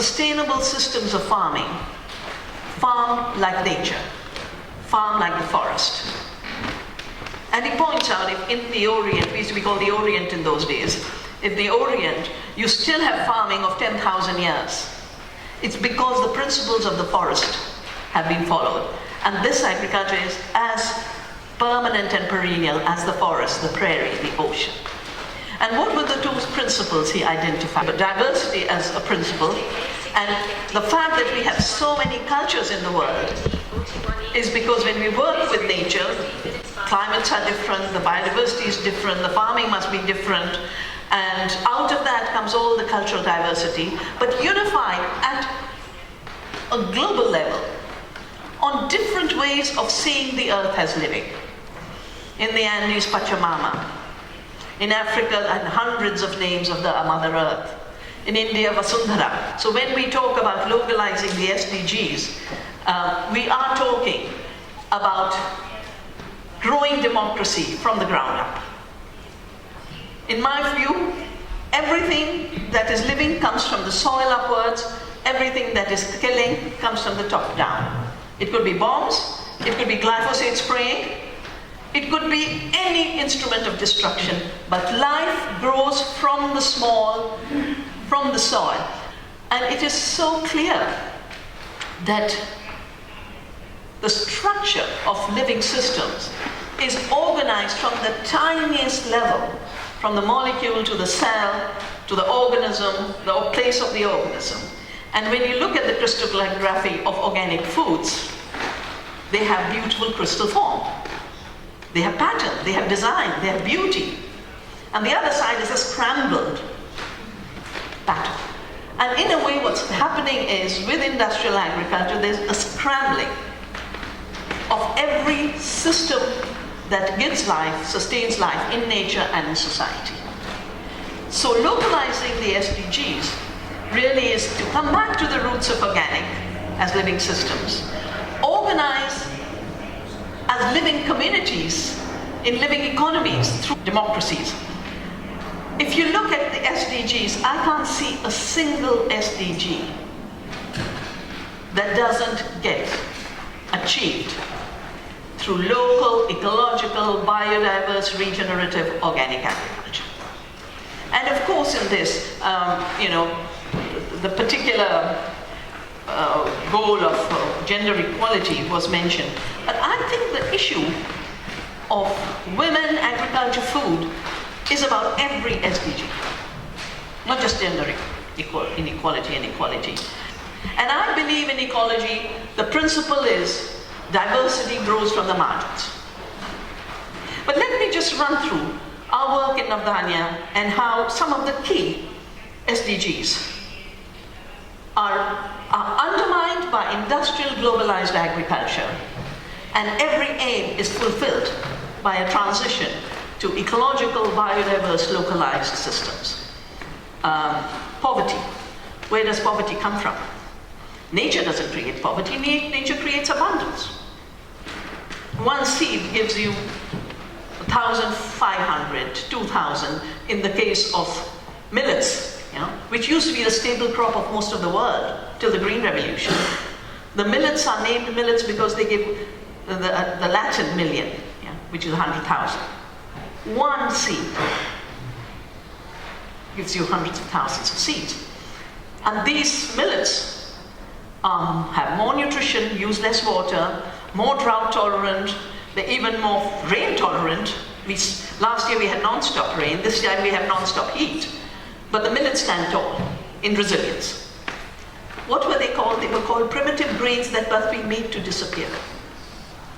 sustainable systems of farming, farm like nature, farm like the forest. And he points out, if in the Orient, we used to be called the Orient in those days, if the Orient, you still have farming of 10,000 years, it's because the principles of the forest have been followed. And this agriculture is as permanent and perennial as the forest, the prairie, the ocean. And what were the two principles he identified? Diversity as a principle, and the fact that we have so many cultures in the world is because when we work with nature, climates are different, the biodiversity is different, the farming must be different, and out of that comes all the cultural diversity, but unified at a global level on different ways of seeing the earth as living. In the Andes, Pachamama. In Africa, and hundreds of names of the Mother Earth. In India, Vasundhara. So when we talk about localizing the SDGs, we are talking about growing democracy from the ground up. In my view, everything that is living comes from the soil upwards, everything that is killing comes from the top down. It could be bombs, it could be glyphosate spraying, it could be any instrument of destruction, but life grows from the small, from the soil. And it is so clear that the structure of living systems is organized from the tiniest level, from the molecule to the cell, to the organism, the place of the organism. And when you look at the crystallography of organic foods, they have beautiful crystal form. They have pattern, they have design, they have beauty. And the other side is a scrambled pattern. And in a way what's happening is, with industrial agriculture, there's a scrambling of every system that gives life, sustains life in nature and in society. So localizing the SDGs really is to come back to the roots of organic as living systems, organize as living communities in living economies through democracies. If you look at the SDGs, I can't see a single SDG that doesn't get achieved through local, ecological, biodiverse, regenerative, organic agriculture. And of course in this, the particular goal of gender equality was mentioned. But I think the issue of women, agriculture, food is about every SDG, not just gender inequality and equality. And I believe in ecology, the principle is diversity grows from the margins. But let me just run through our work in Navdanya and how some of the key SDGs are undermined by industrial globalized agriculture, and every aim is fulfilled by a transition to ecological, biodiverse, localized systems. Poverty. Where does poverty come from? Nature doesn't create poverty, nature creates abundance. One seed gives you 1,500, 2,000 in the case of millets, which used to be the staple crop of most of the world till the Green Revolution. The millets are named millets because they give the Latin million, which is 100,000. One seed gives you hundreds of thousands of seeds. And these millets have more nutrition, use less water, more drought tolerant, they're even more rain tolerant. Last year we had non-stop rain, this time we have non-stop heat. But the millets stand tall in resilience. What were they called? They were called primitive grains that must be made to disappear.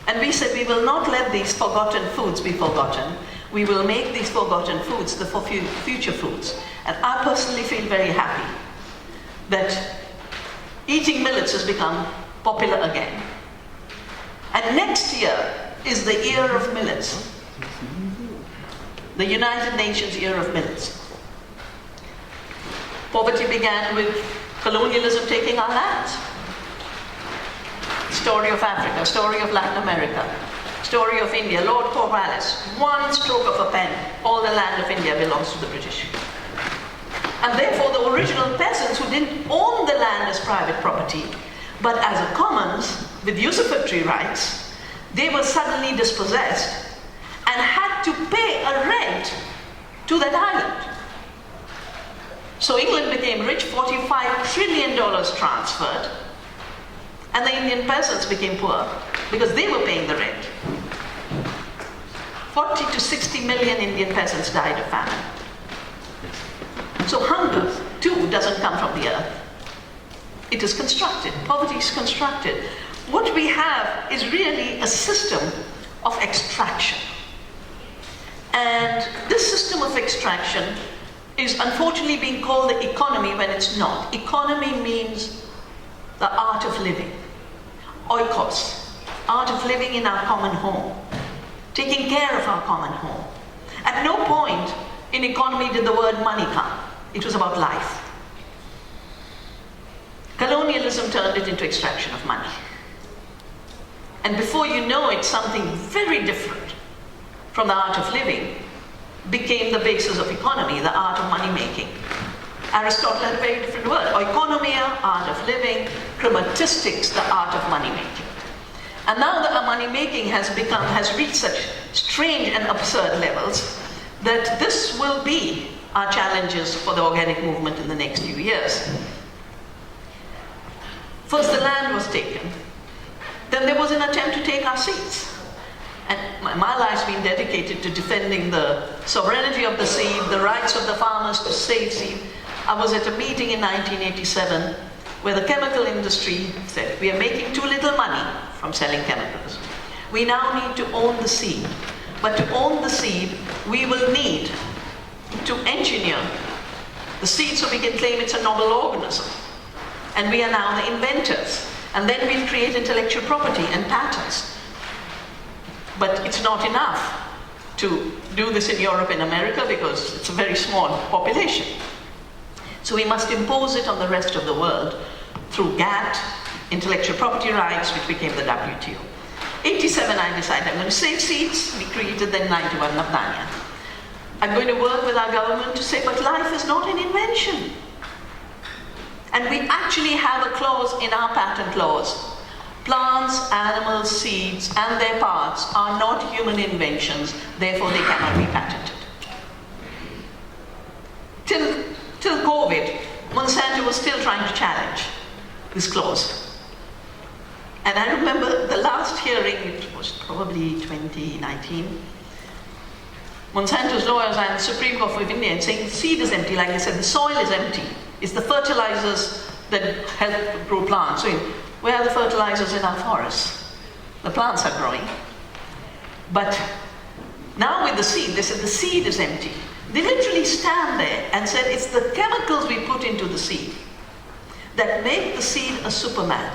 And we said we will not let these forgotten foods be forgotten. We will make these forgotten foods the future foods. And I personally feel very happy that eating millets has become popular again. And next year is the year of millets. The United Nations Year of Millets. Poverty began with colonialism taking our lands. Story of Africa, story of Latin America, story of India, Lord Cornwallis, one stroke of a pen, all the land of India belongs to the British. And therefore the original peasants who didn't own the land as private property, but as a commons with usufructory rights, they were suddenly dispossessed and had to pay a rent to that island. So England became rich, $45 trillion transferred, and the Indian peasants became poor because they were paying the rent. 40 to 60 million Indian peasants died of famine. So hunger, too, doesn't come from the earth. It is constructed. Poverty is constructed. What we have is really a system of extraction. And this system of extraction is unfortunately being called the economy when it's not. Economy means the art of living. Oikos, art of living in our common home, taking care of our common home. At no point in economy did the word money come. It was about life. Colonialism turned it into extraction of money. And before you know it, something very different from the art of living became the basis of economy, the art of money making. Aristotle had a very different word. Oikonomia, art of living, chromatistics, the art of money making. And now that our money making has reached such strange and absurd levels that this will be our challenges for the organic movement in the next few years. First, the land was taken. Then there was an attempt to take our seeds. And my life's been dedicated to defending the sovereignty of the seed, the rights of the farmers to save seed. I was at a meeting in 1987 where the chemical industry said, we are making too little money from selling chemicals. We now need to own the seed. But to own the seed, we will need to engineer the seed so we can claim it's a novel organism. And we are now the inventors. And then we'll create intellectual property and patents. But it's not enough to do this in Europe and America because it's a very small population. So we must impose it on the rest of the world through GATT, intellectual property rights, which became the WTO. 87, I decided I'm going to save seeds. We created then 91 Navdanya. I'm going to work with our government to say, but life is not an invention. And we actually have a clause in our patent laws. Plants, animals, seeds, and their parts are not human inventions, therefore they cannot be patented. Till COVID, Monsanto was still trying to challenge this clause. And I remember the last hearing, it was probably 2019, Monsanto's lawyers and the Supreme Court of India saying the seed is empty, like I said, the soil is empty. It's the fertilizers that help grow plants. So where are the fertilizers in our forests? The plants are growing. But now with the seed, they said the seed is empty. They literally stand there and said it's the chemicals we put into the seed that make the seed a superman.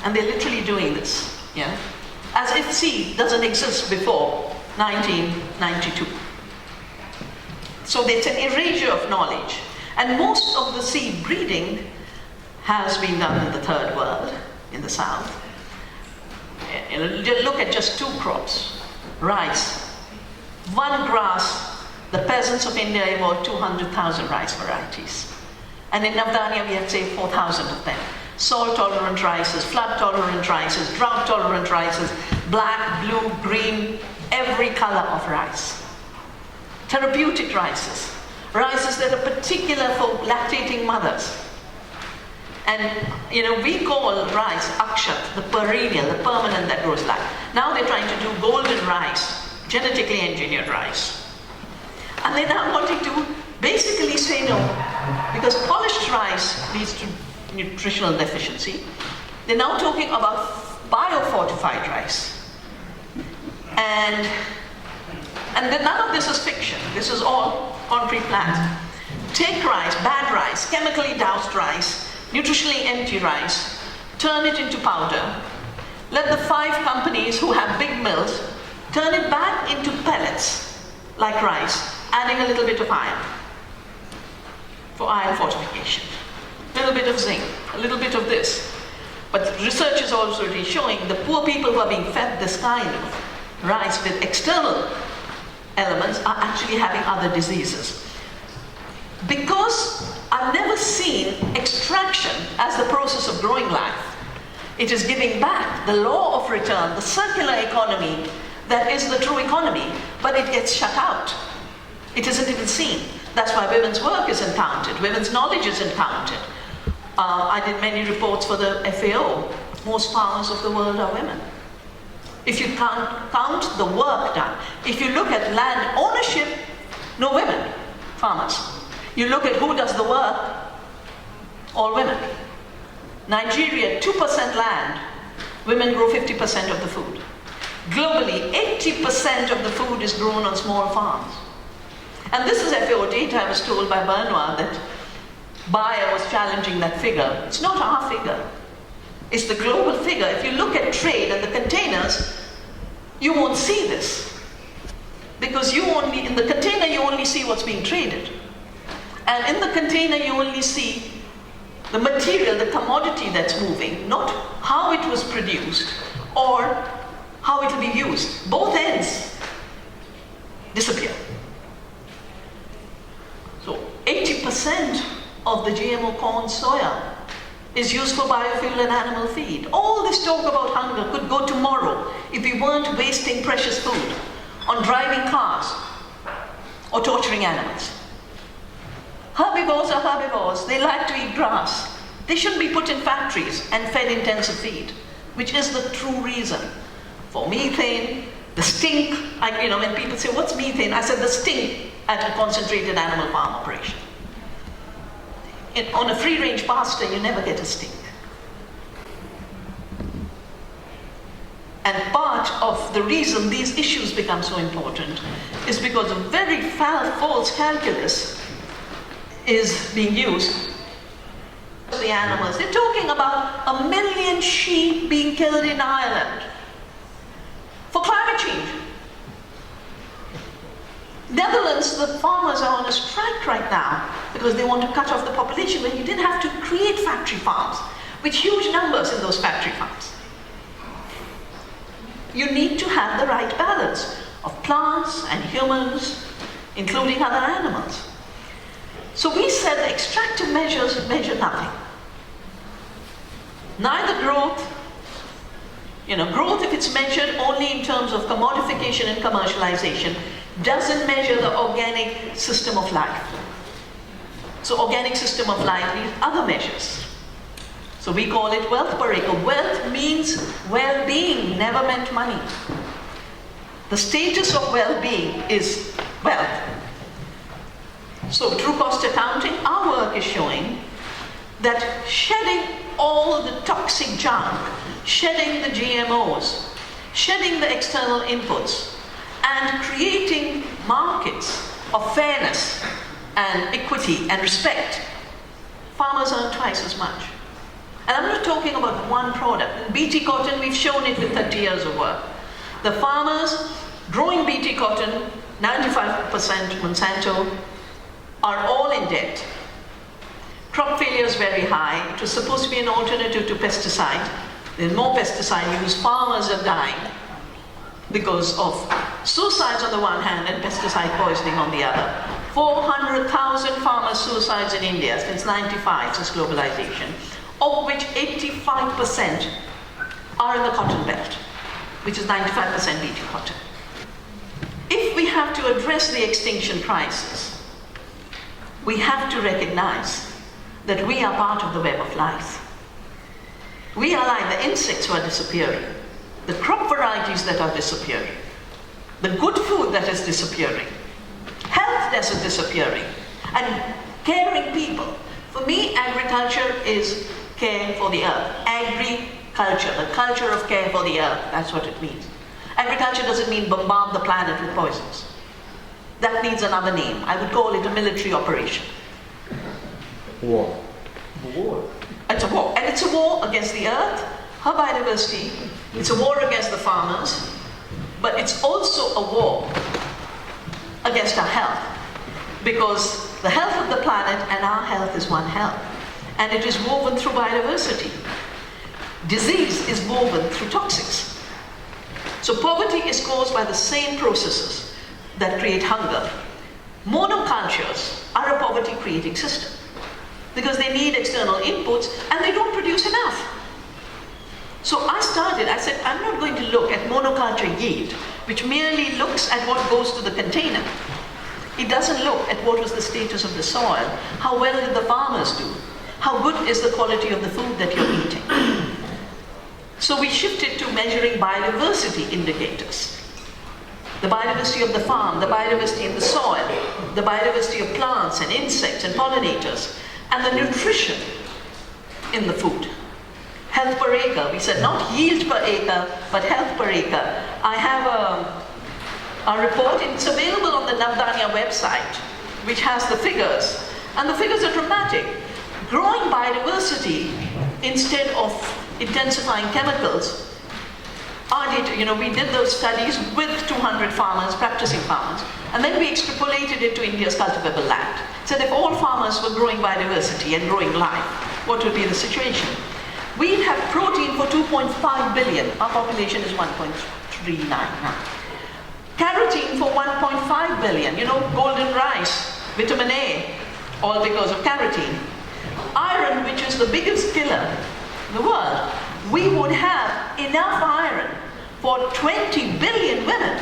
And they're literally doing this, yeah? As if seed doesn't exist before 1992. So it's an erasure of knowledge. And most of the seed breeding has been done in the third world, in the south. Look at just two crops, rice. One grass, the peasants of India evolved 200,000 rice varieties. And in Navdanya we have, say, 4,000 of them. Salt-tolerant rices, flood-tolerant rices, drought-tolerant rices, black, blue, green, every color of rice. Therapeutic rices. Rices that are particular for lactating mothers. And, we call rice akshat, the perennial, the permanent that grows life. Now they're trying to do golden rice, genetically engineered rice. And they're now wanting to basically say no, because polished rice leads to nutritional deficiency. They're now talking about biofortified rice. And then none of this is fiction. This is all concrete plans. Take rice, bad rice, chemically doused rice, nutritionally empty rice, turn it into powder. Let the 5 companies who have big mills turn it back into pellets, like rice, adding a little bit of iron for iron fortification. A little bit of zinc, a little bit of this. But research is also really showing the poor people who are being fed this kind of rice with external elements are actually having other diseases. Because I've never seen extraction as the process of growing life. It is giving back, the law of return, the circular economy that is the true economy, but it gets shut out. It isn't even seen. That's why women's work isn't counted, women's knowledge isn't counted. I did many reports for the FAO. Most farmers of the world are women. If you count the work done, if you look at land ownership, no women, farmers. You look at who does the work, all women. Nigeria, 2% land, women grow 50% of the food. Globally, 80% of the food is grown on small farms. And this is FAO data. I was told by Benoit that Bayer was challenging that figure. It's not our figure. It's the global figure. If you look at trade and the containers, you won't see this. Because in the container you only see what's being traded. And in the container you only see the material, the commodity that's moving, not how it was produced or how it will be used. Both ends disappear. So 80% of the GMO corn soya is used for biofuel and animal feed. All this talk about hunger could go tomorrow if we weren't wasting precious food on driving cars or torturing animals. Herbivores are herbivores. They like to eat grass. They shouldn't be put in factories and fed intensive feed, which is the true reason for methane, the stink. When people say, what's methane? I said, the stink at a concentrated animal farm operation. On a free-range pasture, you never get a stink. And part of the reason these issues become so important is because a very false calculus is being used. The animals, they're talking about 1 million sheep being killed in Ireland for climate change. Netherlands, the farmers are on a strike right now because they want to cut off the population when you didn't have to create factory farms with huge numbers in those factory farms. You need to have the right balance of plants and humans, including other animals. So we said the extractive measures measure nothing. Neither growth, growth if it's measured only in terms of commodification and commercialization, doesn't measure the organic system of life. So organic system of life needs other measures. So we call it wealth per acre. Wealth means well-being, never meant money. The status of well-being is wealth. So true cost accounting, our work is showing that shedding all the toxic junk, shedding the GMOs, shedding the external inputs, and creating markets of fairness and equity and respect, farmers earn twice as much. And I'm not talking about one product. In BT cotton, we've shown it with 30 years of work. The farmers growing BT cotton, 95% Monsanto, are all in debt. Crop failure is very high. It was supposed to be an alternative to pesticide. There's more pesticide use. Farmers are dying because of suicides on the one hand and pesticide poisoning on the other. 400,000 farmer suicides in India since '95, since globalization, of which 85% are in the cotton belt, which is 95% BT cotton. If we have to address the extinction crisis, we have to recognize that we are part of the web of life. We are like the insects who are disappearing, the crop varieties that are disappearing, the good food that is disappearing, health that is disappearing, and caring people. For me, agriculture is care for the earth. Agriculture, the culture of care for the earth, that's what it means. Agriculture doesn't mean bombard the planet with poisons. That needs another name. I would call it a military operation. War. War. It's a war. And it's a war against the earth, her biodiversity. It's a war against the farmers. But it's also a war against our health. Because the health of the planet and our health is one health. And it is woven through biodiversity. Disease is woven through toxics. So poverty is caused by the same processes that create hunger. Monocultures are a poverty-creating system because they need external inputs and they don't produce enough. So I said, I'm not going to look at monoculture yield, which merely looks at what goes to the container. It doesn't look at what was the status of the soil, how well did the farmers do, how good is the quality of the food that you're eating. So we shifted to measuring biodiversity indicators. The biodiversity of the farm, the biodiversity in the soil, the biodiversity of plants and insects and pollinators, and the nutrition in the food. Health per acre, we said not yield per acre, but health per acre. I have a report, it's available on the Navdanya website, which has the figures. And the figures are dramatic. Growing biodiversity instead of intensifying chemicals, we did those studies with 200 farmers, practicing farmers, and then we extrapolated it to India's cultivable land. Said if all farmers were growing biodiversity and growing life, what would be the situation? We'd have protein for 2.5 billion. Our population is 1.39 now. Carotene for 1.5 billion. Golden rice, vitamin A, all because of carotene. Iron, which is the biggest killer in the world, we would have enough iron for 20 billion women.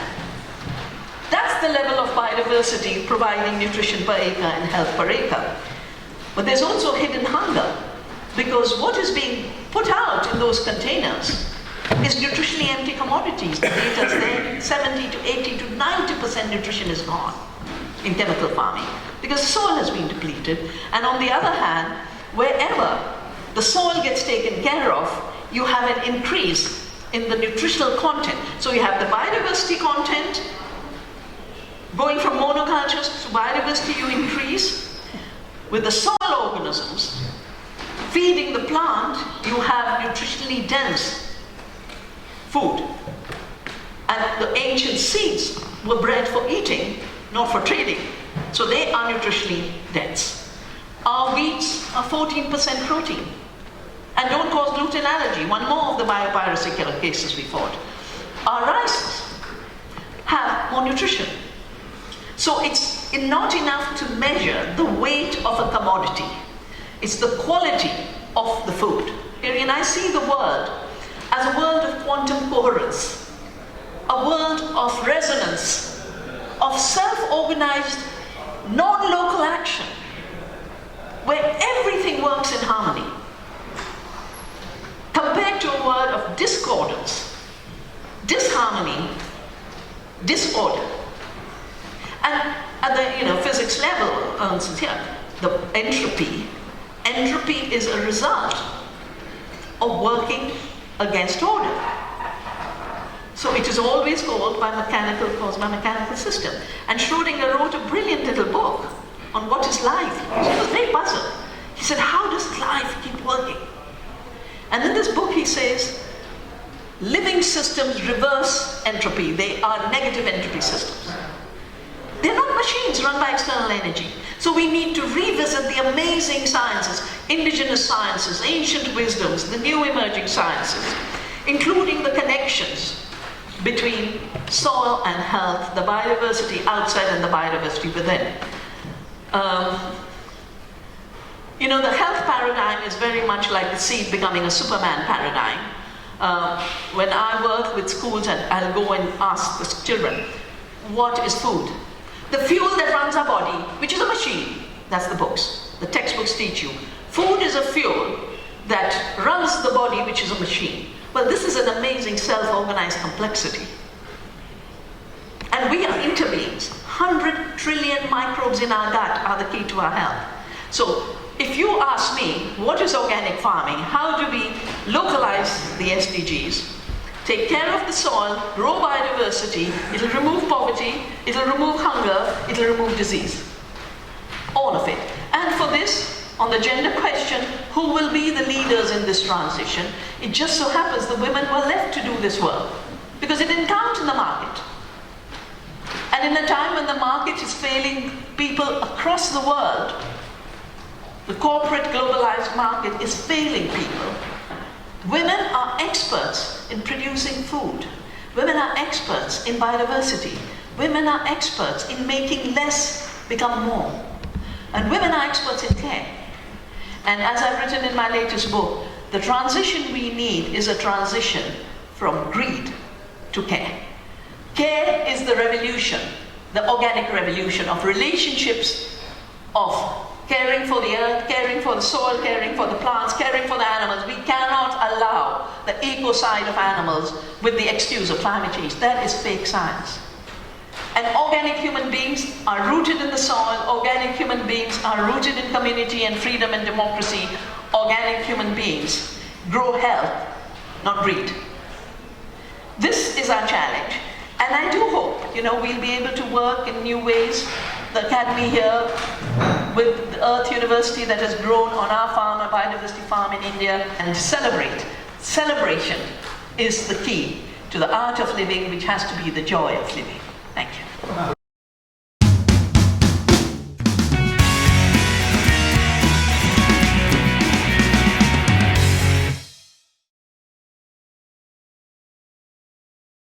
That's the level of biodiversity providing nutrition per acre and health per acre. But there's also hidden hunger, because what is being put out in those containers is nutritionally empty commodities. The data is there, 70 to 80 to 90% nutrition is gone in chemical farming because the soil has been depleted. And on the other hand, wherever the soil gets taken care of, you have an increase in the nutritional content. So you have the biodiversity content, going from monocultures to biodiversity you increase. With the soil organisms feeding the plant, you have nutritionally dense food. And the ancient seeds were bred for eating, not for trading. So they are nutritionally dense. Our wheats are 14% protein and don't cause gluten allergy, one more of the biopiracy cases we fought. Our rices have more nutrition. So it's not enough to measure the weight of a commodity. It's the quality of the food. And I see the world as a world of quantum coherence, a world of resonance, of self-organized, non-local action, where everything works in harmony, compared to a world of discordance, disharmony, disorder. And at the physics level, the entropy is a result of working against order. So it is always called by mechanical system. And Schrödinger wrote a brilliant little book on what is life. He was very puzzled. He said, how does life keep working? And in this book he says, living systems reverse entropy. They are negative entropy systems. They're not machines run by external energy. So we need to revisit the amazing sciences, indigenous sciences, ancient wisdoms, the new emerging sciences, including the connections between soil and health, the biodiversity outside and the biodiversity within. The health paradigm is very much like the seed becoming a Superman paradigm. When I work with schools, and I'll go and ask the children, what is food? The fuel that runs our body, which is a machine. That's the books. The textbooks teach you. Food is a fuel that runs the body, which is a machine. Well, this is an amazing self-organized complexity. And we are interbeings. 100 trillion microbes in our gut are the key to our health. So if you ask me, what is organic farming? How do we localize the SDGs? Take care of the soil, grow biodiversity, it'll remove poverty, it'll remove hunger, it'll remove disease. All of it. And for this, on the gender question, who will be the leaders in this transition? It just so happens the women were left to do this work because it didn't count in the market. And in a time when the market is failing people across the world, the corporate globalized market is failing people. Women are experts in producing food. Women are experts in biodiversity. Women are experts in making less become more. And women are experts in care. And as I've written in my latest book, the transition we need is a transition from greed to care. Care is the revolution, the organic revolution of relationships, of caring for the earth, caring for the soil, caring for the plants, caring for the animals. We cannot allow the ecocide of animals with the excuse of climate change. That is fake science. And organic human beings are rooted in the soil. Organic human beings are rooted in community and freedom and democracy. Organic human beings grow health, not greed. This is our challenge. And I do hope, we'll be able to work in new ways. The academy here with the Earth University that has grown on our farm, a biodiversity farm in India, and celebrate. Celebration is the key to the art of living, which has to be the joy of living. Thank you.